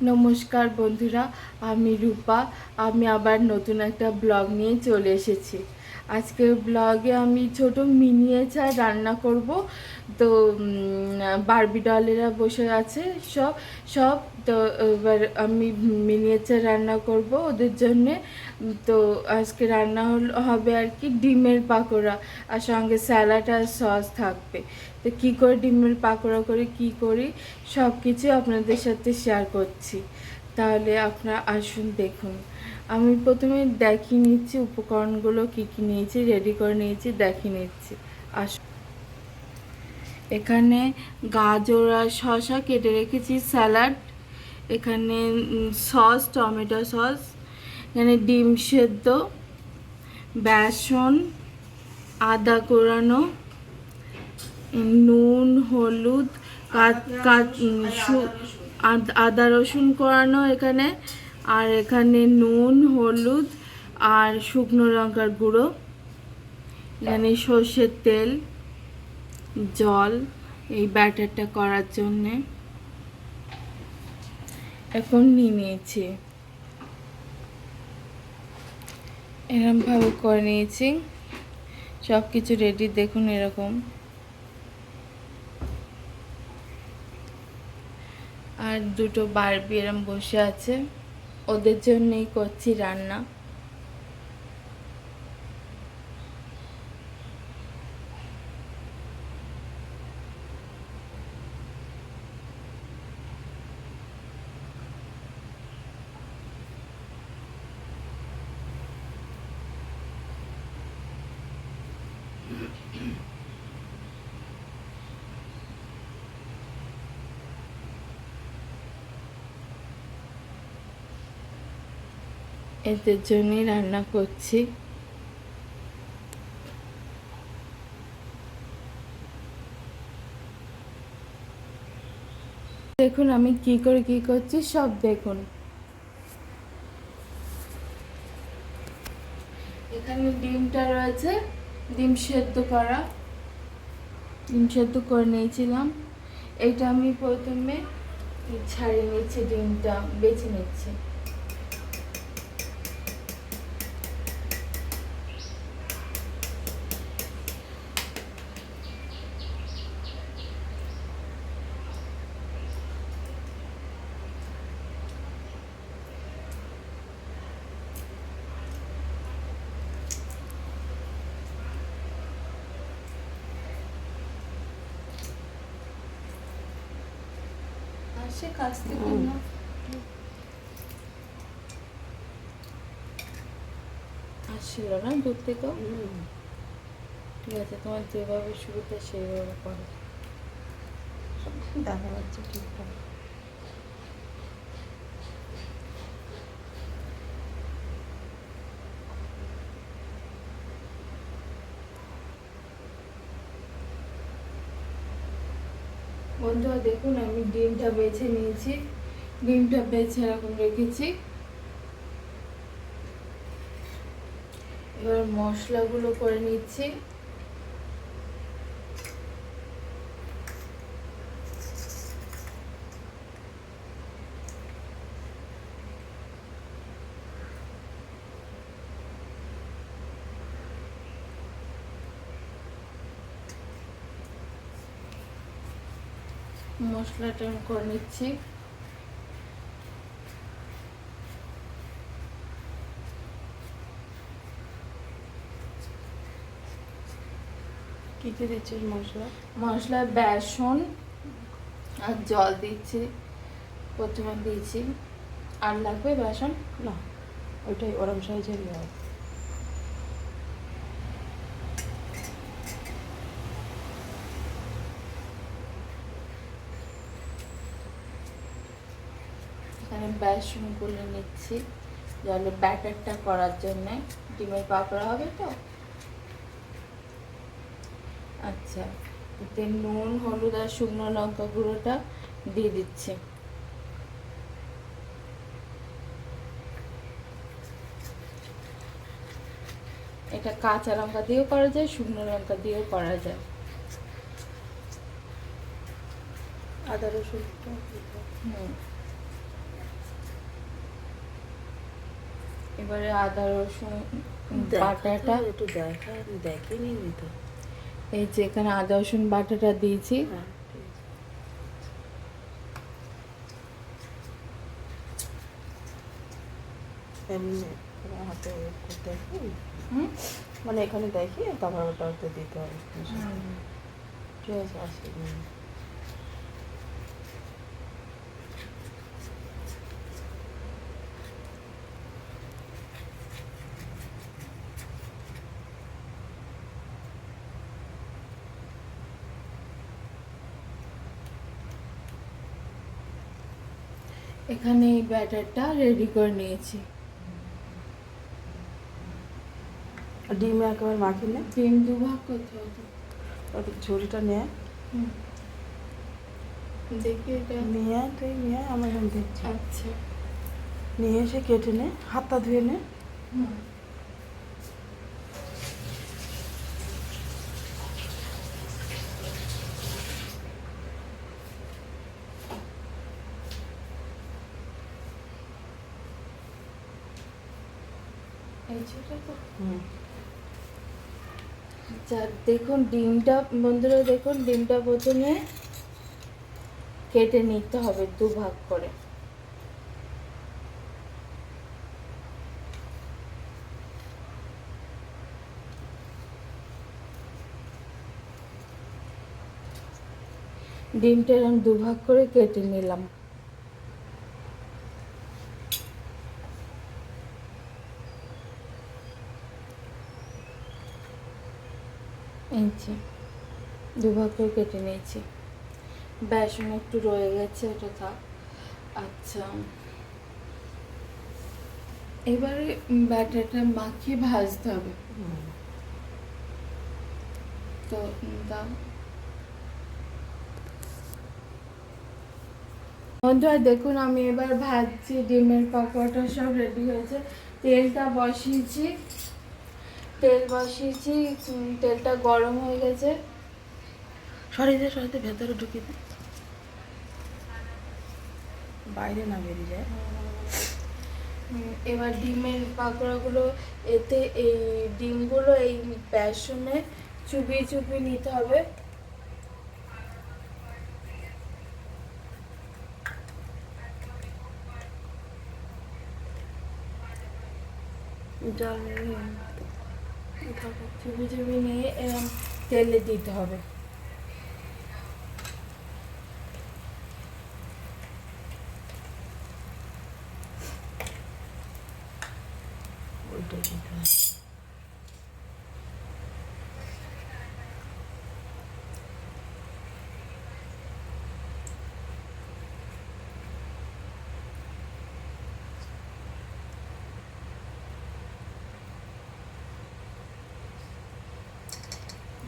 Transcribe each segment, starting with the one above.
নমস্কার বন্ধুরা, আমি রূপা। আমি আবার নতুন একটা ব্লগ নিয়ে চলে এসেছি। আজকের ব্লগে আমি ছোট মিনিয়েচার রান্না করব। তো বারবি ডলেরা বসে আছে সব সব তো এবার আমি মিনিয়েচার রান্না করব ওদের জন্যে। তো আজকে রান্না হবে আর কি ডিমের পাকোড়া, আর সঙ্গে স্যালাড আর সস থাকবে। তো কী করে ডিমের পাকোড়া করি, কী করি, সব কিছু আপনাদের সাথে শেয়ার করছি। তাহলে আপনারা আসুন দেখুন। আমি প্রথমে দেখিয়ে নিচ্ছি উপকরণগুলো কী কী নিয়েছি, রেডি করে নিয়েছি, দেখিয়ে নিচ্ছি। আসুন, এখানে গাজর আর শসা কেটে রেখেছি, স্যালাড, এখানে সস, টমেটো সস, এখানে ডিম সেদ্ধ, বেসন, আদা কোরানো, নুন, হলুদ, আদা রসুন কোরানো এখানে, আর এখানে নুন, হলুদ আর শুকনো লঙ্কার গুঁড়ো, এখানে সর্ষের তেল, জল এই ব্যাটারটা করার জন্যে। এখন নিয়ে নিয়েছি, এরকমভাবে করে নিয়েছি, সব কিছু রেডি দেখুন এরকম। আর দুটো বারবি এরম বসে আছে, ওদের জন্যই করছি রান্না। এদের জন্যই রান্না করছি। দেখুন আমি কি করে কি করছি সব দেখুন। এখানে ডিমটা রয়েছে, ডিম সেদ্ধ করা, ডিম সেদ্ধ করে নিয়েছিলাম। এটা আমি প্রথমে ছাড়িয়ে নিচ্ছি, ডিমটা বেছে নিচ্ছি। আসে কাছ থেকে না, আসছিল না দূর থেকেও। ঠিক আছে, তোমার যেভাবে সুবিধা সেইভাবে করো, দেখা যাচ্ছে ঠিকঠাক। বন্ধুরা দেখুন আমি ডিমটা বেছে নিয়েছি, ডিমটা বেছে এরকম রেখেছি। এবার মশলাগুলো করে নিচ্ছি। মশলাটা করে নিচ্ছি। কী কী দিচ্ছিস মশলা? মশলায় বেসন আর জল দিচ্ছি, প্রথমে দিয়েছি। আর লাগবে বেসন? না, ওইটাই ওরম সাইজেরই হয়। এখানে বেসন গুলে নিচ্ছি জলে ব্যাটারটা করার জন্যে, ডিমের পাকোড়া হবে তো। আচ্ছা, এতে নুন, হলুদ আর শুকনো লঙ্কা গুঁড়োটা দিয়ে দিচ্ছি। এটা কাঁচা লঙ্কা দিয়েও করা যায়, শুকনো লঙ্কা দিয়েও করা যায়। আদা রসুন। এবারে আদা রসুন বাটাটা, একটু দেখা, আমি দেখিনি নি তো। এই যে এখানে আদা রসুন বাটাটা দিয়েছি। হ্যাঁ, ঠিক আছে। এমনি তোমার হাতে করতে হবে? হুম মানে এখানে দেখি তারপর ওটা ওটা দিতে হবে। ঠিক আছে, আসি। এখানে এই ব্যাটারটা রেডি করে নিয়েছি। ডিমে একেবারে মাখি নে, ডিম দুভাগ করতে হতো। ওটা ঝুড়িটা নিয়ে হুম দেখি এটা। নিয়ে তুই নিয়ে আমার এখানে দিচ্ছি। আচ্ছা নিয়ে এসে কেটে নে, হাতটা ধুয়ে নে। হুম এই ছোটা তো। হুম। আচ্ছা দেখুন ডিমটা, বন্ধুরা দেখুন ডিমটা প্রথমে কেটে নিতে হবে দুভাগ করে। ডিমটা এরকম দুভাগ করে কেটে নিলাম। এই যে দুভাগ করে কেটে নিয়েছি। বেসন একটু রয়ে গেছে, ওটা থাক। আচ্ছা এবারে ব্যাটারটা মাখিয়ে ভাজতে হবে। তো দাও বন্ধুরা দেখুন আমি এবার ভাজছি, ডিমের পাকোড়াটা সব রেডি হয়েছে। তেলটা বসিয়েছি, তেলটা গরম হয়ে গেছে। সরিয়ে ভেতরে ঢুকিয়ে দে, বাইরে না বেরিয়ে যায়। এবার ডিমের পাকোড়াগুলো, এতে এই ডিমগুলো এই বেসনে চুবিয়ে চুবিয়ে নিতে হবে। জল চুবিয়ে চুবিয়ে নিয়ে এরকম তেলে দিতে হবে। ওইটা দিতে হবে।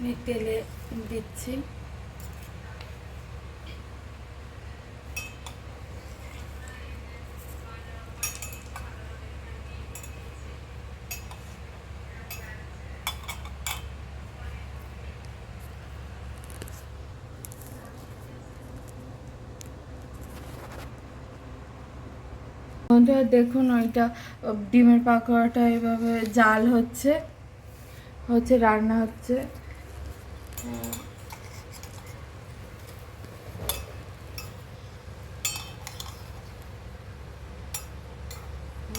আমি তেলে দিচ্ছি। বন্ধুরা দেখুন ওইটা ডিমের পাকোড়াটা এভাবে জাল হচ্ছে, রান্না হচ্ছে।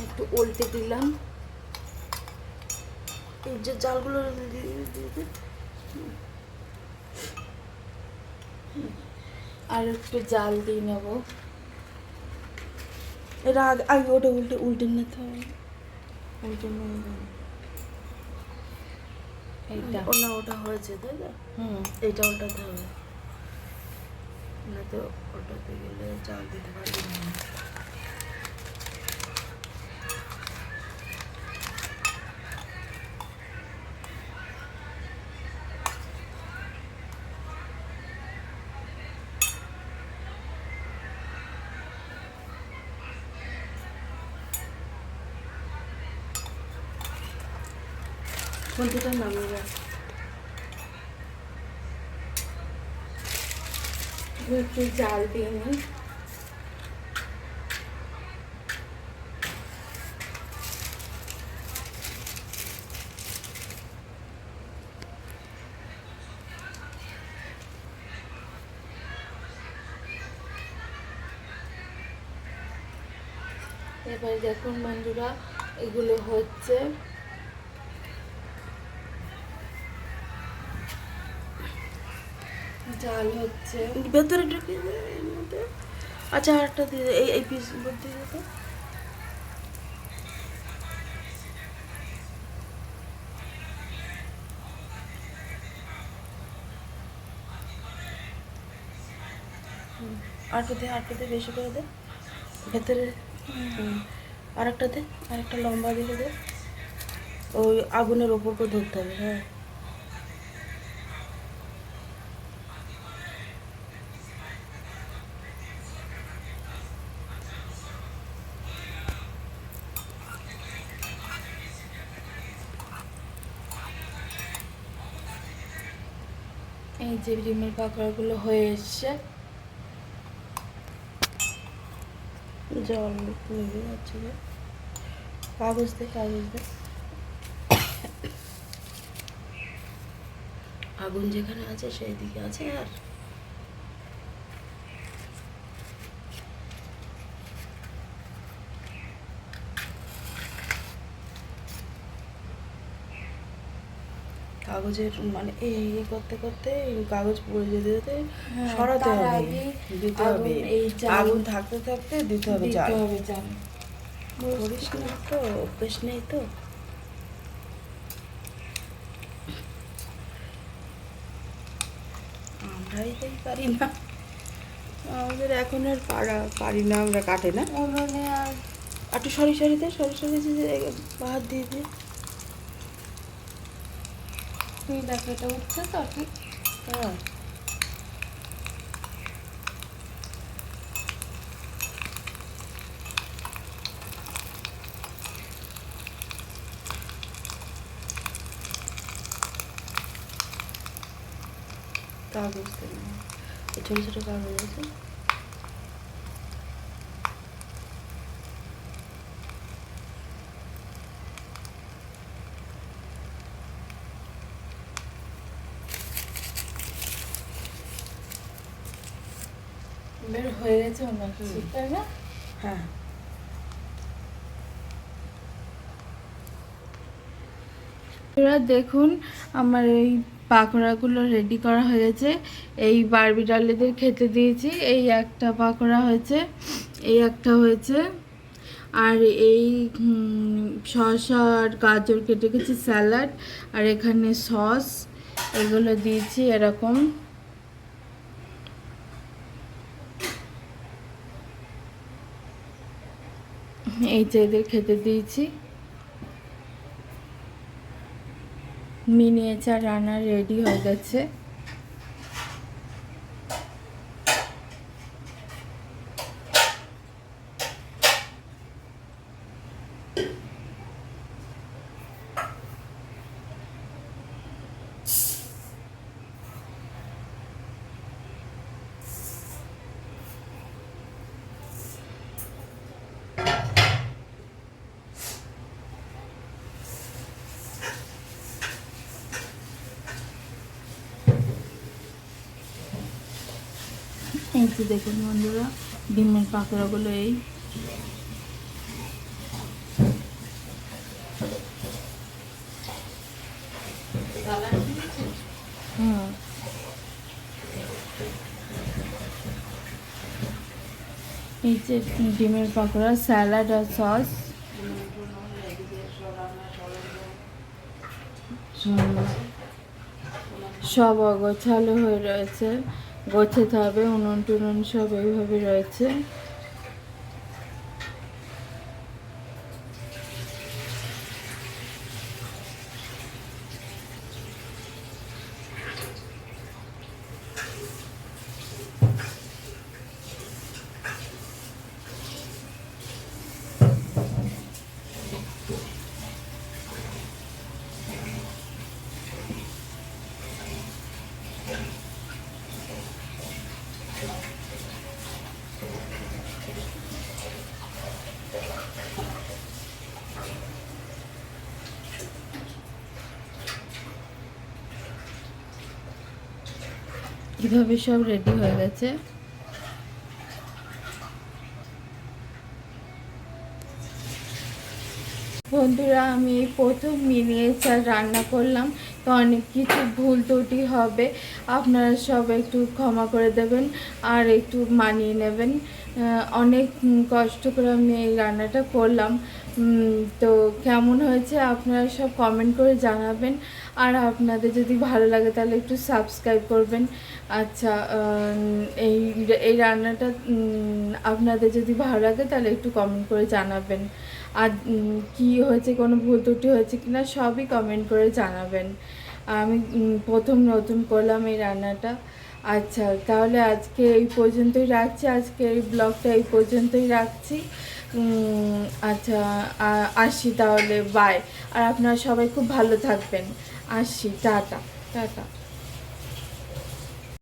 একটু উল্টে দিলাম। এই যে জালগুলো আর একটু জাল দিয়ে নেবো। এটা আগে আগে ওটা উল্টে উল্টে নিতে হবে। উল্টে নিয়ে এইটা না, ওটা হয়েছে তাই না? এইটা উল্টাতে হবে, না তো ওটাতে গেলে জাল দিতে পারবি না। কোনটা নামিয়ে যা, একটু জাল দিয়ে নিই। এবার দেখুন বন্ধুরা, এগুলো হচ্ছে। জাল হচ্ছে। ভেতরে ঢুকিয়ে দে এর মধ্যে। আচ্ছা আরেকটা দিয়ে দে, এই পিস দিয়ে দে তো। আরেকটা দে বেশি করে দে ভেতরে। আরেকটা দে, আরেকটা লম্বা দিয়ে দে। ওই আগুনের ওপর করে ধরতে হবে। হ্যাঁ এই যে ডিমের পাকোড়াগুলো হয়ে এসছে। জল নেবে যাচ্ছে যে কাগজ দে, আগুন যেখানে আছে সেই দিকে আছে। আর কাগজের মানে এই করতে করতে কাগজ পড়ে যেতে যেতে সরাতে হবে, দিতে হবে। আগুন থাকতে থাকতে দিতে হবে জাল। করিস না তো, অভ্যেস নেই তো। আমরাই তাই পারি না, আমাদের এখন আর পারি না, আমরা কাটে না। উনুনে আর একটু সরি বাহার দিয়ে দিয়ে। তুই দেখো এটা উঠছে তো ঠিক। হ্যাঁ কাগজ দেবে, ছোটো ছোটো কাগজ আছে। বের হয়ে গেছে মনে হচ্ছে, তাই না? হ্যাঁ এবার দেখুন আমার এই পাকোড়াগুলো রেডি করা হয়েছে। এই বারবি ডালেদের খেতে দিয়েছি। এই একটা পাকোড়া হয়েছে, এই একটা হয়েছে, আর এই শসা আর গাজর কেটে গেছে স্যালাড, আর এখানে সস এগুলো দিয়েছি এরকম। এই যে এদের খেতে দিয়েছি। মিনিয়েচার রান্না রেডি হয়ে গেছে। এই যে দেখুন বন্ধুরা, ডিমের পাকোড়াগুলো এই। এই যে ডিমের পাকোড়া, স্যালাড আর সস। সব অগোছালো হয়ে রয়েছে, গোছাতে হবে। উনুন টুনুন সব এইভাবে রয়েছে। এভাবে সব রেডি হয়ে গেছে। বন্ধুরা, আমি এই প্রথম মিনিয়েচার রান্না করলাম, তো অনেক কিছু ভুল ত্রুটি হবে, আপনারা সব একটু ক্ষমা করে দেবেন আর একটু মানিয়ে নেবেন। অনেক কষ্ট করে আমি এই রান্নাটা করলাম। তো কেমন হয়েছে আপনারা সব কমেন্ট করে জানাবেন, আর আপনাদের যদি ভালো লাগে তাহলে একটু সাবস্ক্রাইব করবেন। আচ্ছা, এই এই রান্নাটা আপনাদের যদি ভালো লাগে তাহলে একটু কমেন্ট করে জানাবেন, আর কি হয়েছে, কোনো ভুল ত্রুটি হয়েছে কিনা সবই কমেন্ট করে জানাবেন। আমি প্রথম নতুন করলাম এই রান্নাটা। আচ্ছা, তাহলে আজকে এই পর্যন্তই রাখছি, আজকে এই ব্লগটা এই পর্যন্তই রাখছি। আচ্ছা, আসি তাহলে, বাই। আর আপনারা সবাই খুব ভালো থাকবেন। আসি, টাটা টাটা।